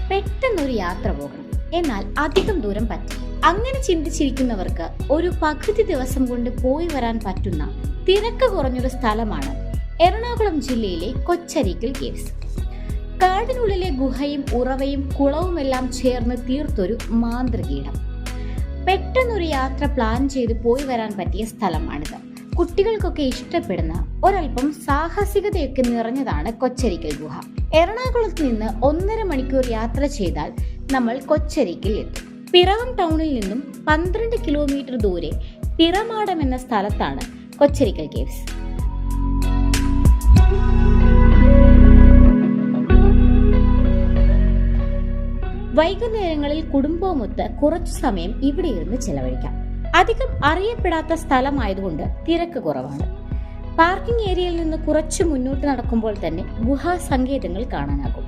പെട്ടെന്നൊരു യാത്ര പോകണം, എന്നാൽ അധികം ദൂരം പറ്റില്ല. അങ്ങനെ ചിന്തിച്ചിരിക്കുന്നവർക്ക് ഒരു പകുതി ദിവസം കൊണ്ട് പോയി വരാൻ പറ്റുന്ന തിരക്ക് കുറഞ്ഞൊരു സ്ഥലമാണ് എറണാകുളം ജില്ലയിലെ കൊച്ചരിക്കൽ കേവ്സ്. കാടിനുള്ളിലെ ഗുഹയും ഉറവയും കുളവുമെല്ലാം ചേർന്ന് തീർത്തൊരു മാന്ത്രികയിടം. പെട്ടെന്നൊരു യാത്ര പ്ലാൻ ചെയ്ത് പോയി വരാൻ പറ്റിയ സ്ഥലമാണിത്. കുട്ടികൾക്കൊക്കെ ഇഷ്ടപ്പെടുന്ന ഒരൽപ്പം സാഹസികതയൊക്കെ നിറഞ്ഞതാണ് കൊച്ചരിക്കൽ ഗുഹ. എറണാകുളത്ത് നിന്ന് 1.5 മണിക്കൂർ യാത്ര ചെയ്താൽ നമ്മൾ കൊച്ചരിക്കൽ എത്തും. പിറവം ടൗണിൽ നിന്നും 12 കിലോമീറ്റർ ദൂരെ പിറമാടം എന്ന സ്ഥലത്താണ് കൊച്ചരിക്കൽ കേവ്സ്. വൈകുന്നേരങ്ങളിൽ കുടുംബവുമൊത്ത് കുറച്ചു സമയം ഇവിടെ ഇരുന്ന് ചെലവഴിക്കാം. അധികം അറിയപ്പെടാത്ത സ്ഥലമായതുകൊണ്ട് തിരക്ക് കുറവാണ്. പാർക്കിംഗ് ഏരിയയിൽ നിന്ന് കുറച്ച് മുന്നോട്ട് നടക്കുമ്പോൾ തന്നെ ഗുഹാ സങ്കേതങ്ങൾ കാണാനാകും.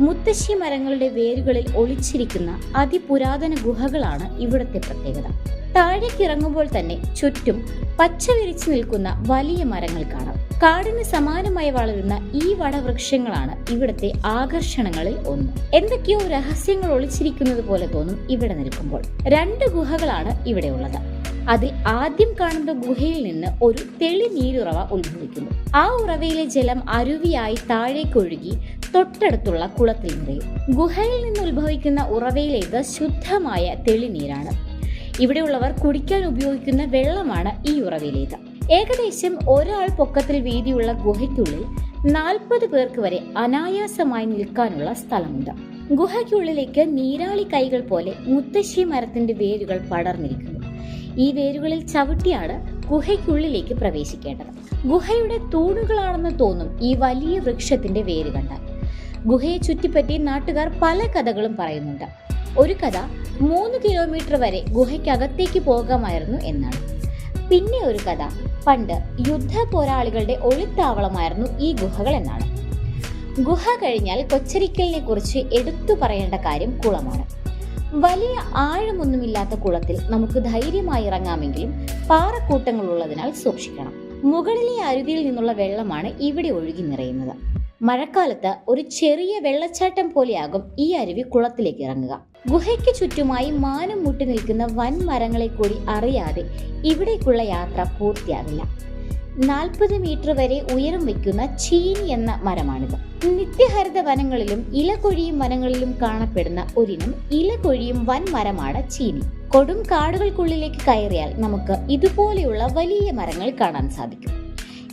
മുത്തശ്ശി മരങ്ങളുടെ വേരുകളിൽ ഒളിച്ചിരിക്കുന്ന അതിപുരാതന ഗുഹകളാണ് ഇവിടുത്തെ പ്രത്യേകത. താഴേക്ക് ഇറങ്ങുമ്പോൾ തന്നെ ചുറ്റും പച്ച വിരിച്ചു നിൽക്കുന്ന വലിയ മരങ്ങൾ കാണാം. കാടിന് സമാനമായി വളരുന്ന ഈ വടവൃക്ഷങ്ങളാണ് ഇവിടുത്തെ ആകർഷണങ്ങളിൽ ഒന്ന്. എന്തൊക്കെയോ രഹസ്യങ്ങൾ ഒളിച്ചിരിക്കുന്നത് പോലെ തോന്നും ഇവിടെ നിൽക്കുമ്പോൾ. 2 ഗുഹകളാണ് ഇവിടെ ഉള്ളത്. അതിൽ ആദ്യം കാണുന്ന ഗുഹയിൽ നിന്ന് ഒരു തെളിനീരുറവ ഉത്ഭവിക്കുന്നു. ആ ഉറവയിലെ ജലം അരുവിയായി താഴേക്കൊഴുകി തൊട്ടടുത്തുള്ള കുളത്തിൽ നിറയും. ഗുഹയിൽ നിന്ന് ഉത്ഭവിക്കുന്ന ഉറവയിലേക്ക് ശുദ്ധമായ തെളിനീരാണ്. ഇവിടെയുള്ളവർ കുടിക്കാൻ ഉപയോഗിക്കുന്ന വെള്ളമാണ് ഈ ഉറവയിലേത്. ഏകദേശം ഒരാൾ പൊക്കത്തിൽ വീതിയുള്ള ഗുഹയ്ക്കുള്ളിൽ 40 പേർക്ക് വരെ അനായാസമായി നിൽക്കാനുള്ള സ്ഥലമുണ്ട്. ഗുഹയ്ക്കുള്ളിലേക്ക് നീരാളി കൈകൾ പോലെ മുത്തശ്ശി മരത്തിന്റെ വേരുകൾ പടർന്നിരിക്കുന്നു. ഈ വേരുകളിൽ ചവിട്ടിയാണ് ഗുഹയ്ക്കുള്ളിലേക്ക് പ്രവേശിക്കേണ്ടത്. ഗുഹയുടെ തൂണുകളാണെന്ന് തോന്നും ഈ വലിയ വൃക്ഷത്തിന്റെ വേര് കണ്ടാൽ. ഗുഹയെ ചുറ്റിപ്പറ്റി നാട്ടുകാർ പല കഥകളും പറയുന്നുണ്ട്. ഒരു കഥ 3 കിലോമീറ്റർ വരെ ഗുഹയ്ക്കകത്തേക്ക് പോകാമായിരുന്നു എന്നാണ്. പിന്നെ ഒരു കഥ പണ്ട് യുദ്ധ പോരാളികളുടെ ഒളിത്താവളമായിരുന്നു ഈ ഗുഹകൾ എന്നാണ്. ഗുഹ കഴിഞ്ഞാൽ കൊച്ചരിക്കലിനെ കുറിച്ച് എടുത്തു പറയേണ്ട കാര്യം കുളമാണ്. വലിയ ആഴമൊന്നുമില്ലാത്ത കുളത്തിൽ നമുക്ക് ധൈര്യമായി ഇറങ്ങാമെങ്കിലും പാറക്കൂട്ടങ്ങൾ ഉള്ളതിനാൽ സൂക്ഷിക്കണം. മുകളിലെ അരുവിയിൽ നിന്നുള്ള വെള്ളമാണ് ഇവിടെ ഒഴുകി നിറയുന്നത്. മഴക്കാലത്ത് ഒരു ചെറിയ വെള്ളച്ചാട്ടം പോലെയാകും ഈ അരുവി കുളത്തിലേക്ക് ഇറങ്ങുക. ഗുഹയ്ക്ക് ചുറ്റുമായി മാനം മുട്ടി നിൽക്കുന്ന വൻ മരങ്ങളെ കൂടി അറിയാതെ ഇവിടേക്കുള്ള യാത്ര പൂർത്തിയാകില്ല. 40 മീറ്റർ വരെ ഉയരം വയ്ക്കുന്ന ചീനി എന്ന മരമാണിത്. നിത്യഹരിത വനങ്ങളിലും ഇലകൊഴിയും വനങ്ങളിലും കാണപ്പെടുന്ന ഒരിനം ഇലകൊഴിയും വൻ മരമാണ് ചീനി. കൊടും കാടുകൾക്കുള്ളിലേക്ക് കയറിയാൽ നമുക്ക് ഇതുപോലെയുള്ള വലിയ മരങ്ങൾ കാണാൻ സാധിക്കും.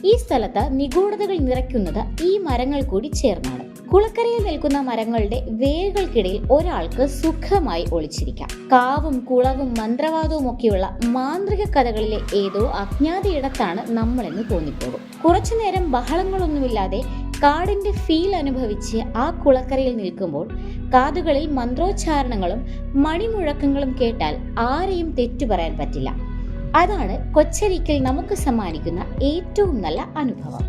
ഈ സ്ഥലത്ത് നിഗൂഢതകൾ നിറയ്ക്കുന്നത് ഈ മരങ്ങൾ കൂടി ചേർന്നാണ്. കുളക്കരയിൽ നിൽക്കുന്ന മരങ്ങളുടെ വേരുകൾക്കിടയിൽ ഒരാൾക്ക് സുഖമായി ഒളിച്ചിരിക്കാം. കാവും കുളവും മന്ത്രവാദവും ഒക്കെയുള്ള മാന്ത്രിക കഥകളിലെ ഏതോ അജ്ഞാതയിടത്താണ് നമ്മളെന്ന് തോന്നിപ്പോകും. കുറച്ചുനേരം ബഹളങ്ങളൊന്നുമില്ലാതെ കാടിന്റെ ഫീൽ അനുഭവിച്ച് ആ കുളക്കരയിൽ നിൽക്കുമ്പോൾ കാതുകളിൽ മന്ത്രോച്ചാരണങ്ങളും മണിമുഴക്കങ്ങളും കേട്ടാൽ ആരെയും തെറ്റു പറയാൻ പറ്റില്ല. അതാണ് കൊച്ചരിക്കൽ നമുക്ക് സമ്മാനിക്കുന്ന ഏറ്റവും നല്ല അനുഭവം.